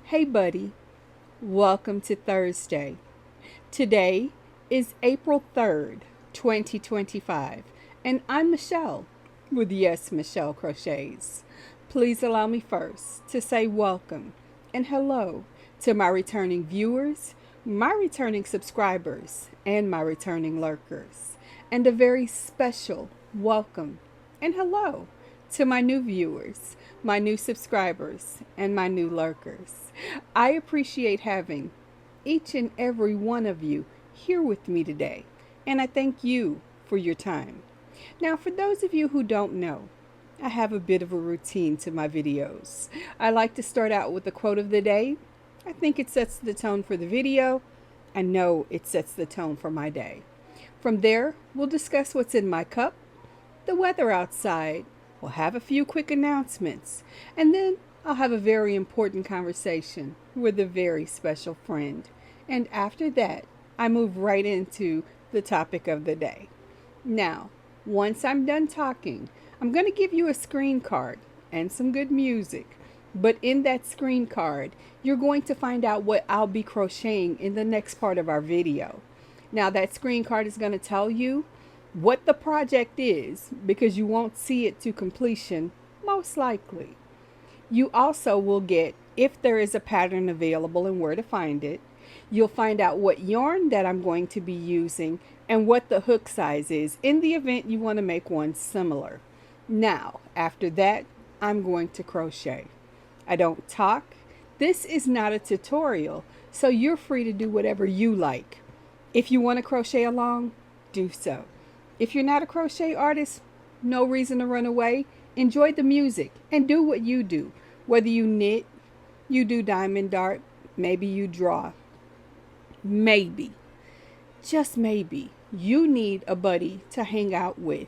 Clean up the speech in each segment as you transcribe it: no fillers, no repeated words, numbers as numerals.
Hey buddy, welcome to Thursday. Today is April 3rd, 2025, and I'm Michelle with Yes Michelle Crochets. Please allow me first to say welcome and hello to my returning viewers, my returning subscribers, and my returning lurkers, and a very special welcome and hello to my new viewers, my new subscribers, and my new lurkers. I appreciate having each and every one of you here with me today, and I thank you for your time. Now, for those of you who don't know, I have a bit of a routine to my videos. I like to start out with the quote of the day. I think it sets the tone for the video. I know it sets the tone for my day. From there, we'll discuss what's in my cup, the weather outside. We'll have a few quick announcements, and then I'll have a very important conversation with a very special friend. And after that, I move right into the topic of the day. Now, once I'm done talking, I'm going to give you a screen card and some good music. But in that screen card, you're going to find out what I'll be crocheting in the next part of our video. Now, that screen card is going to tell you what the project is, because you won't see it to completion, most likely. You also will get if there is a pattern available and where to find it. You'll find out what yarn that I'm going to be using and what the hook size is in the event you want to make one similar. Now, after that, I'm going to crochet. I don't talk. This is not a tutorial, so you're free to do whatever you like. If you want to crochet along, do so. If you're not a crochet artist, no reason to run away. Enjoy the music and do what you do. Whether you knit, you do diamond dart, maybe you draw. Maybe, just maybe, you need a buddy to hang out with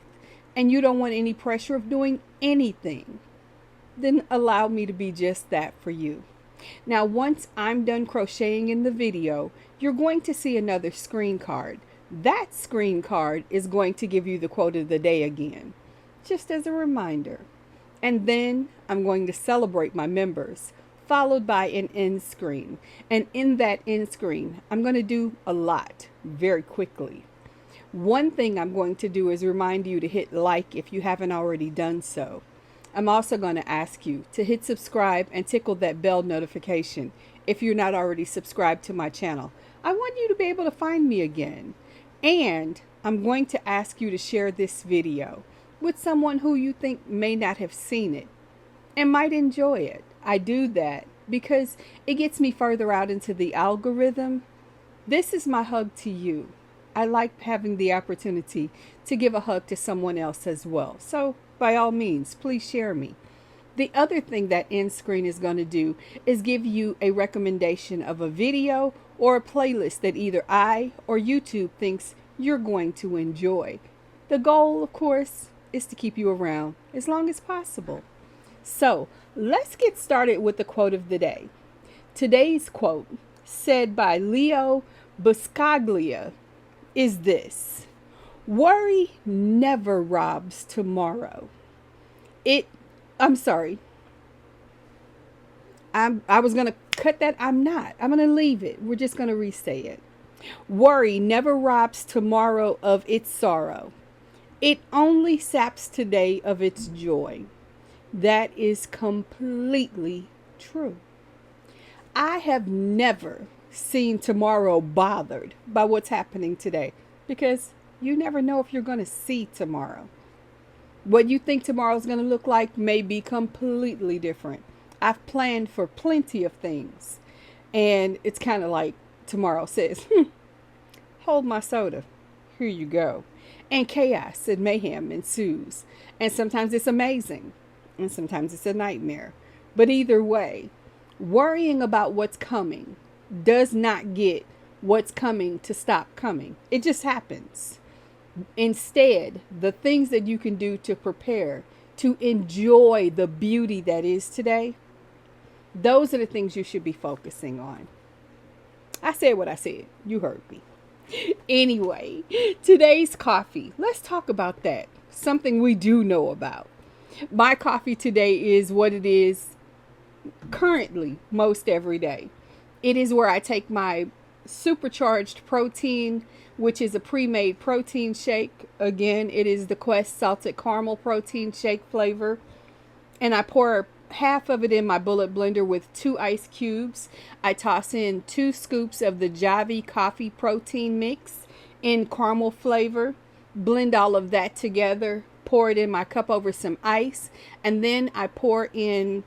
and you don't want any pressure of doing anything. Then allow me to be just that for you. Now, once I'm done crocheting in the video, you're going to see another screen card. That screen card is going to give you the quote of the day again, just as a reminder. And then I'm going to celebrate my members, followed by an end screen. And in that end screen, I'm going to do a lot very quickly. One thing I'm going to do is remind you to hit like if you haven't already done so. I'm also going to ask you to hit subscribe and tickle that bell notification if you're not already subscribed to my channel. I want you to be able to find me again. And I'm going to ask you to share this video with someone who you think may not have seen it and might enjoy it. I do that because it gets me further out into the algorithm. This is my hug to you. I like having the opportunity to give a hug to someone else as well. So by all means, please share me. The other thing that end screen is going to do is give you a recommendation of a video or a playlist that either I or YouTube thinks you're going to enjoy. The goal, of course, is to keep you around as long as possible. So let's get started with the quote of the day. Today's quote, said by Leo Buscaglia, is this: worry never robs tomorrow. I was going to cut that. I'm not. I'm going to leave it. We're just going to resay it. Worry never robs tomorrow of its sorrow. It only saps today of its joy. That is completely true. I have never seen tomorrow bothered by what's happening today, because you never know if you're going to see tomorrow. What you think tomorrow is going to look like may be completely different. I've planned for plenty of things, and it's kind of like tomorrow says, hold my soda, here you go. And chaos and mayhem ensues. And sometimes it's amazing, and sometimes it's a nightmare. But either way, worrying about what's coming does not get what's coming to stop coming. It just happens. Instead, the things that you can do to prepare to enjoy the beauty that is today, those are the things you should be focusing on. I said what I said. You heard me. Anyway, today's coffee. Let's talk about that. Something we do know about. My coffee today is what it is currently most every day. It is where I take my supercharged protein, which is a pre-made protein shake. Again, it is the Quest salted caramel protein shake flavor. And I pour half of it in my bullet blender with 2 ice cubes. I toss in 2 scoops of the Javvy coffee protein mix in caramel flavor. Blend all of that together. Pour it in my cup over some ice. And then I pour in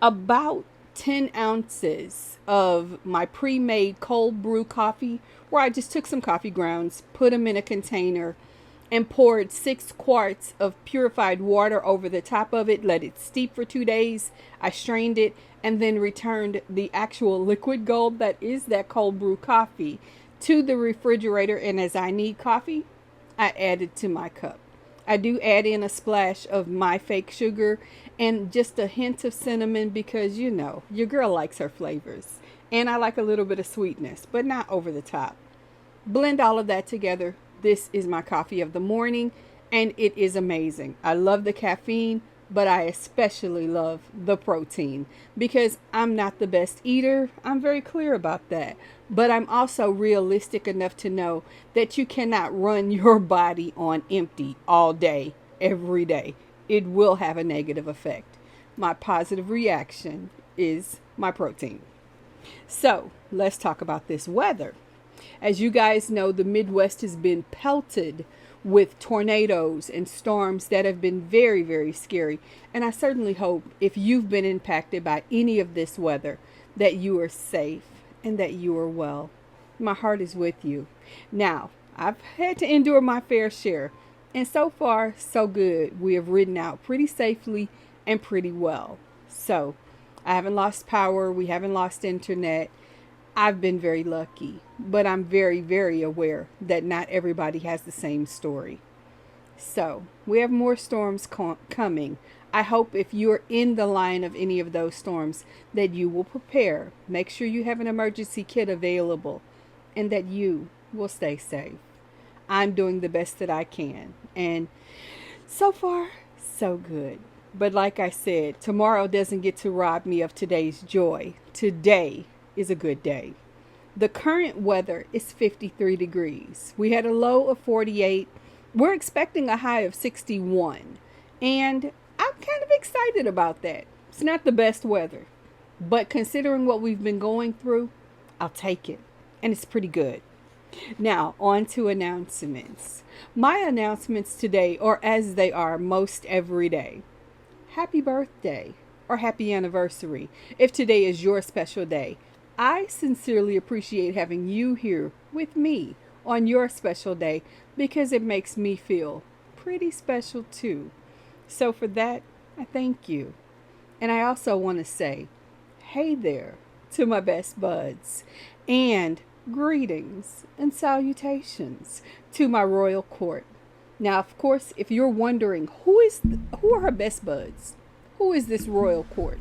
about 10 ounces of my pre-made cold brew coffee, where I just took some coffee grounds, put them in a container, and poured 6 quarts of purified water over the top of it, let it steep for 2 days. I strained it and then returned the actual liquid gold that is that cold brew coffee to the refrigerator, and as I need coffee, I add it to my cup. I do add in a splash of my fake sugar and just a hint of cinnamon because, you know, your girl likes her flavors. And I like a little bit of sweetness, but not over the top. Blend all of that together. This is my coffee of the morning, and it is amazing. I love the caffeine, but I especially love the protein because I'm not the best eater. I'm very clear about that. But I'm also realistic enough to know that you cannot run your body on empty all day, every day. It will have a negative effect. My positive reaction is my protein. So let's talk about this weather. As you guys know, the Midwest has been pelted with tornadoes and storms that have been very, very scary. And I certainly hope if you've been impacted by any of this weather that you are safe and that you are well. My heart is with you. Now, I've had to endure my fair share. And so far, so good. We have ridden out pretty safely and pretty well. So, I haven't lost power. We haven't lost internet. I've been very lucky, but I'm very, very aware that not everybody has the same story. So, we have more storms coming. I hope if you're in the line of any of those storms that you will prepare. Make sure you have an emergency kit available and that you will stay safe. I'm doing the best that I can. And so far, so good. But like I said, tomorrow doesn't get to rob me of today's joy. Today is a good day. The current weather is 53 degrees. We had a low of 48. We're expecting a high of 61. And I'm kind of excited about that. It's not the best weather, but considering what we've been going through, I'll take it. And it's pretty good. Now, on to announcements. My announcements today are as they are most every day. Happy birthday or happy anniversary if today is your special day. I sincerely appreciate having you here with me on your special day because it makes me feel pretty special too. So for that, I thank you. And I also want to say, hey there to my best buds and greetings and salutations to my royal court. Now, of course, if you're wondering who are her best buds, who is this royal court?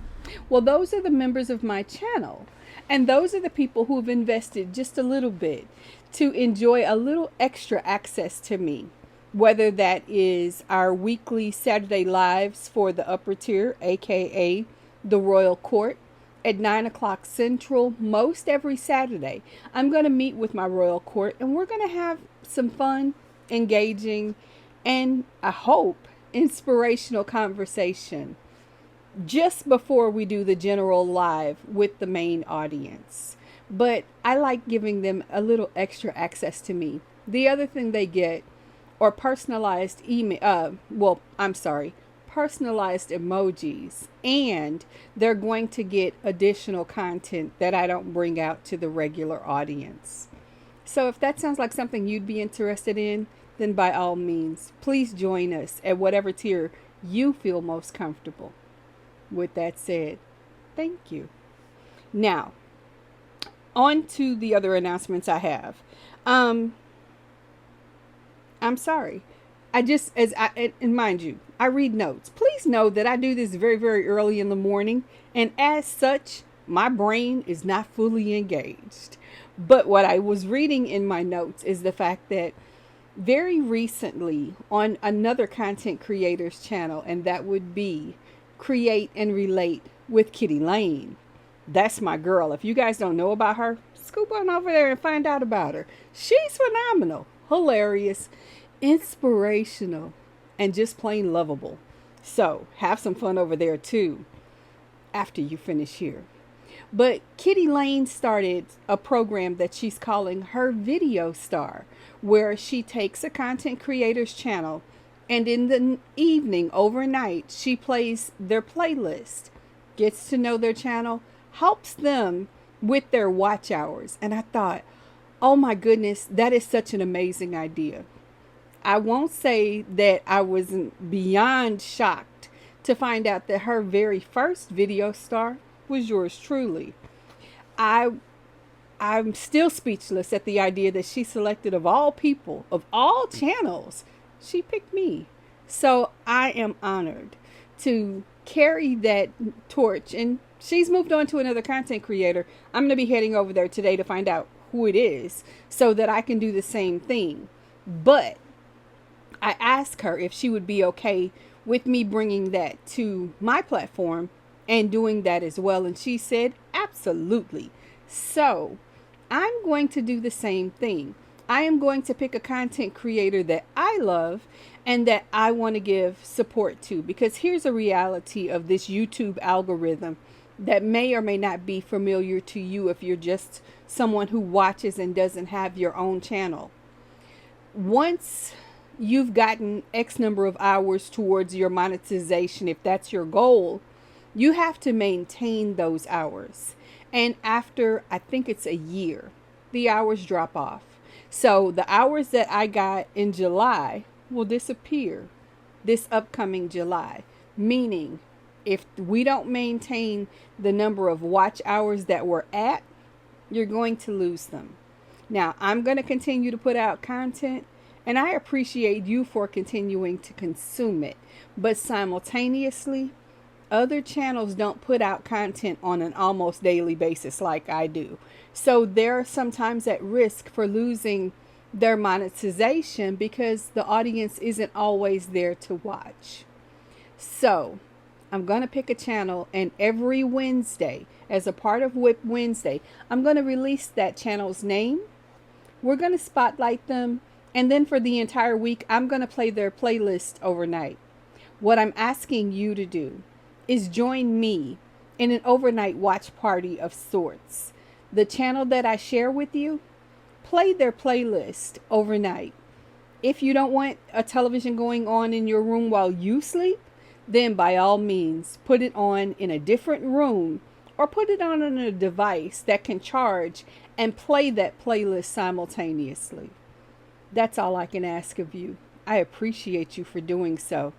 Well, those are the members of my channel. And those are the people who have invested just a little bit to enjoy a little extra access to me. Whether that is our weekly Saturday lives for the upper tier, aka the Royal Court, at 9 o'clock Central, most every Saturday. I'm going to meet with my Royal Court and we're going to have some fun, engaging, and I hope inspirational conversation just before we do the general live with the main audience. But I like giving them a little extra access to me. The other thing they get are personalized personalized emojis, and they're going to get additional content that I don't bring out to the regular audience. So if that sounds like something you'd be interested in, then by all means, please join us at whatever tier you feel most comfortable. With that said, thank you. Now, on to the other announcements I have. I'm sorry. And mind you, I read notes. Please know that I do this very, very early in the morning. And as such, my brain is not fully engaged. But what I was reading in my notes is the fact that very recently on another content creator's channel, and that would be Create and Relate with Kitty Lane. That's my girl. If you guys don't know about her, scoop on over there and find out about her. She's phenomenal, hilarious, inspirational, and just plain lovable. So have some fun over there too after you finish here. But Kitty Lane started a program that she's calling her Video Star, where she takes a content creator's channel and in the evening, overnight, she plays their playlist, gets to know their channel, helps them with their watch hours. And I thought, oh my goodness, that is such an amazing idea. I won't say that I wasn't beyond shocked to find out that her very first video star was yours truly. I'm still speechless at the idea that she selected, of all people, of all channels, she picked me. So I am honored to carry that torch. And she's moved on to another content creator. I'm going to be heading over there today to find out who it is so that I can do the same thing. But I asked her if she would be okay with me bringing that to my platform and doing that as well. And she said, absolutely. So I'm going to do the same thing. I am going to pick a content creator that I love and that I want to give support to, because here's a reality of this YouTube algorithm that may or may not be familiar to you if you're just someone who watches and doesn't have your own channel. Once you've gotten X number of hours towards your monetization, if that's your goal, you have to maintain those hours. And after, I think it's a year, the hours drop off. So the hours that I got in July will disappear this upcoming July. Meaning, if we don't maintain the number of watch hours that we're at, you're going to lose them. Now, I'm going to continue to put out content, and I appreciate you for continuing to consume it. But simultaneously, other channels don't put out content on an almost daily basis like I do. So they're sometimes at risk for losing their monetization because the audience isn't always there to watch. So I'm going to pick a channel, and every Wednesday, as a part of Whip Wednesday, I'm going to release that channel's name. We're going to spotlight them. And then for the entire week, I'm going to play their playlist overnight. What I'm asking you to do is join me in an overnight watch party of sorts. The channel that I share with you, play their playlist overnight. If you don't want a television going on in your room while you sleep, then by all means, put it on in a different room or put it on a device that can charge and play that playlist simultaneously. That's all I can ask of you. I appreciate you for doing so.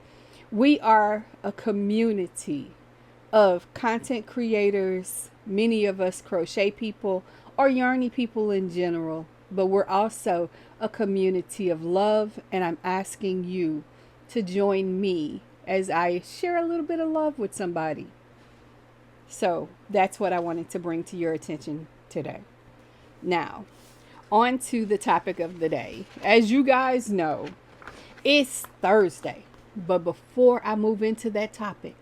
We are a community of content creators, many of us crochet people or yarny people in general, but we're also a community of love, and I'm asking you to join me as I share a little bit of love with somebody. So that's what I wanted to bring to your attention today. Now, on to the topic of the day. As you guys know, it's Thursday. But before I move into that topic,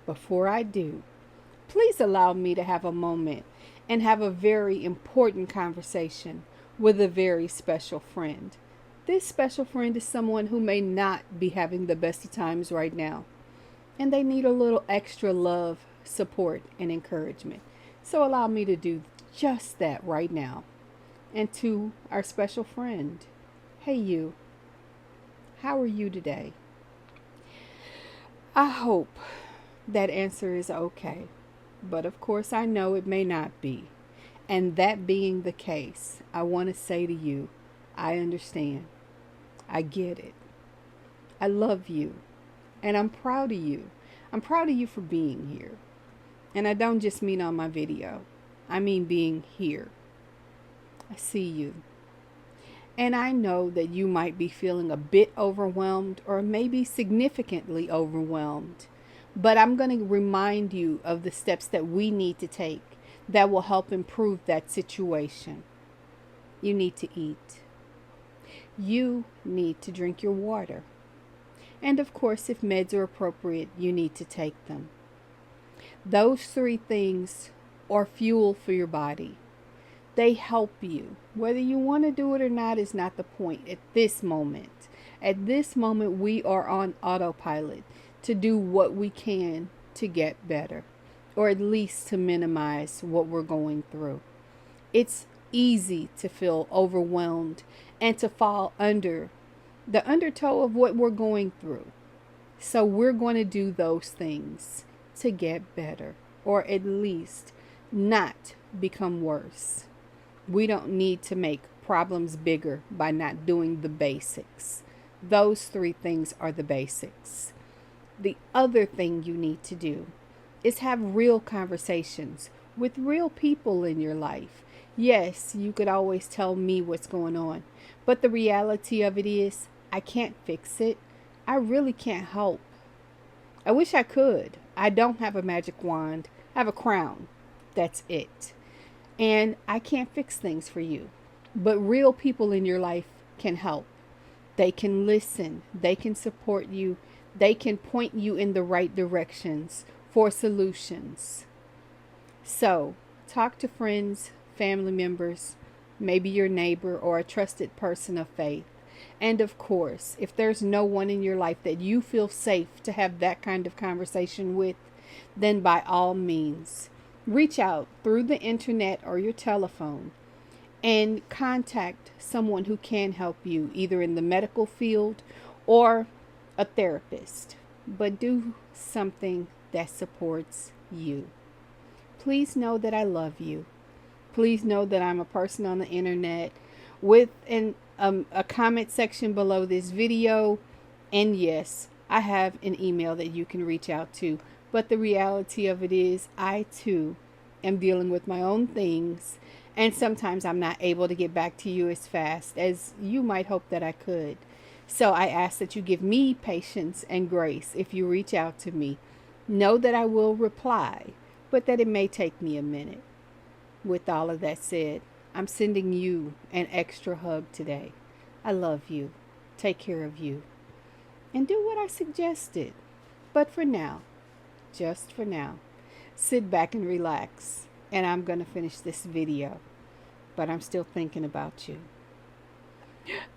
before I do, please allow me to have a moment and have a very important conversation with a very special friend. This special friend is someone who may not be having the best of times right now, and they need a little extra love, support, and encouragement. So allow me to do just that right now. And to our special friend, hey you, how are you today? I hope that answer is okay, but of course I know it may not be. And that being the case, I want to say to you, I understand. I get it. I love you, and I'm proud of you. I'm proud of you for being here. And I don't just mean on my video. I mean being here. I see you. And I know that you might be feeling a bit overwhelmed or maybe significantly overwhelmed. But I'm going to remind you of the steps that we need to take that will help improve that situation. You need to eat. You need to drink your water. And of course, if meds are appropriate, you need to take them. Those three things are fuel for your body. They help you. Whether you want to do it or not is not the point at this moment. At this moment, we are on autopilot to do what we can to get better, or at least to minimize what we're going through. It's easy to feel overwhelmed and to fall under the undertow of what we're going through. So we're going to do those things to get better, or at least not become worse. We don't need to make problems bigger by not doing the basics. Those three things are the basics. The other thing you need to do is have real conversations with real people in your life. Yes, you could always tell me what's going on, but the reality of it is I can't fix it. I really can't help. I wish I could. I don't have a magic wand. I have a crown. That's it. And I can't fix things for you. But real people in your life can help. They can listen. They can support you. They can point you in the right directions for solutions. So, talk to friends, family members, maybe your neighbor or a trusted person of faith. And of course, if there's no one in your life that you feel safe to have that kind of conversation with, then by all means, reach out through the internet or your telephone and contact someone who can help you, either in the medical field or a therapist. But do something that supports you. Please know that I love you. Please know that I'm a person on the internet with a comment section below this video. And yes, I have an email that you can reach out to. But the reality of it is I too am dealing with my own things. And sometimes I'm not able to get back to you as fast as you might hope that I could. So I ask that you give me patience and grace if you reach out to me. Know that I will reply, but that it may take me a minute. With all of that said, I'm sending you an extra hug today. I love you. Take care of you. And do what I suggested. But for now, just for now, sit back and relax. And I'm going to finish this video. But I'm still thinking about you.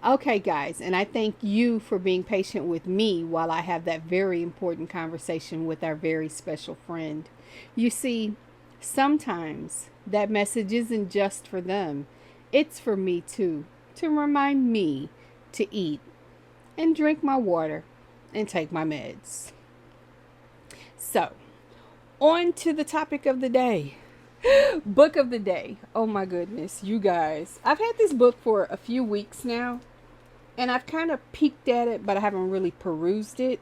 Okay, guys, and I thank you for being patient with me while I have that very important conversation with our very special friend. You see, sometimes that message isn't just for them. It's for me too, to remind me to eat and drink my water and take my meds. So, on to the topic of the day. Book of the day. Oh my goodness, you guys. I've had this book for a few weeks now, and I've kind of peeked at it, but I haven't really perused it.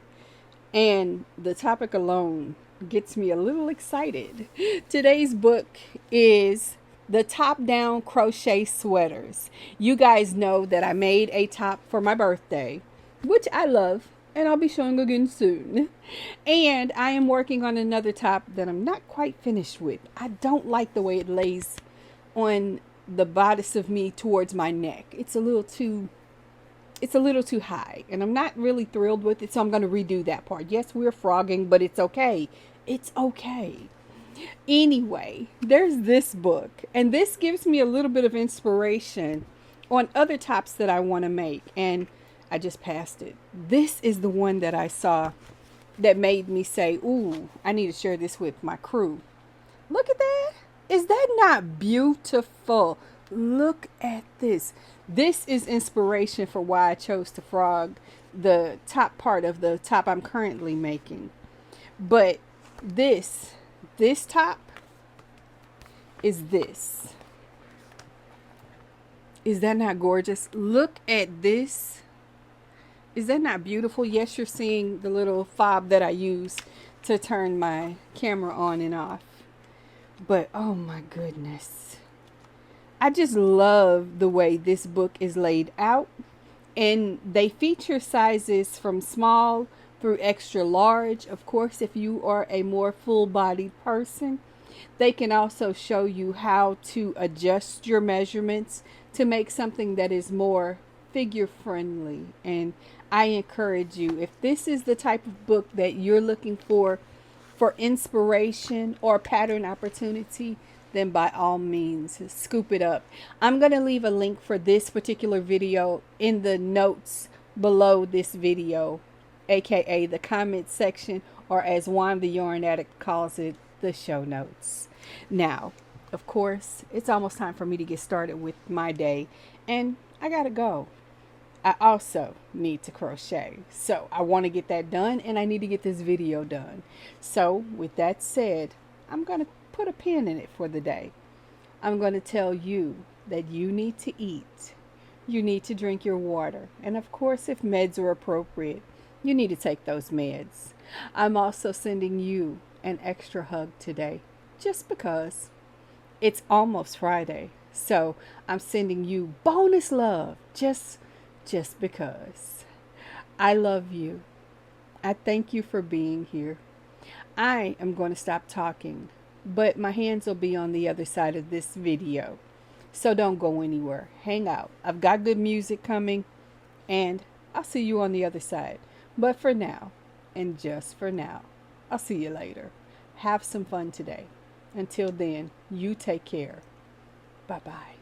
And the topic alone gets me a little excited. Today's book is the top-down crochet sweaters. You guys know that I made a top for my birthday, which I love. And I'll be showing again soon. And I am working on another top that I'm not quite finished with. I don't like the way it lays on the bodice of me towards my neck. It's a little too high. And I'm not really thrilled with it. So I'm going to redo that part. Yes, we're frogging, but it's okay. It's okay. Anyway, there's this book. And this gives me a little bit of inspiration on other tops that I want to make. And I just passed it. This is the one that I saw that made me say, ooh, I need to share this with my crew. Look at that. Is that not beautiful? Look at this. This is inspiration for why I chose to frog the top part of the top I'm currently making. But this top is this. Is that not gorgeous? Look at this. Is that not beautiful? Yes, you're seeing the little fob that I use to turn my camera on and off. But oh my goodness. I just love the way this book is laid out. And they feature sizes from small through extra large. Of course, if you are a more full-bodied person, they can also show you how to adjust your measurements to make something that is more figure friendly. And I encourage you, if this is the type of book that you're looking for for inspiration or pattern opportunity, then by all means, scoop it up. I'm going to leave a link for this particular video in the notes below this video, aka the comment section, or as Juan the Yarn Addict calls it, the show notes. Now, of course, it's almost time for me to get started with my day, and I gotta go. I also need to crochet, so I want to get that done, and I need to get this video done. So with that said, I'm going to put a pin in it for the day. I'm going to tell you that you need to eat, you need to drink your water, and of course, if meds are appropriate, you need to take those meds. I'm also sending you an extra hug today, just because it's almost Friday. So I'm sending you bonus love, just because. I love you. I thank you for being here. I am going to stop talking, but my hands will be on the other side of this video. So don't go anywhere. Hang out. I've got good music coming, and I'll see you on the other side. But for now, and just for now, I'll see you later. Have some fun today. Until then, you take care. Bye-bye.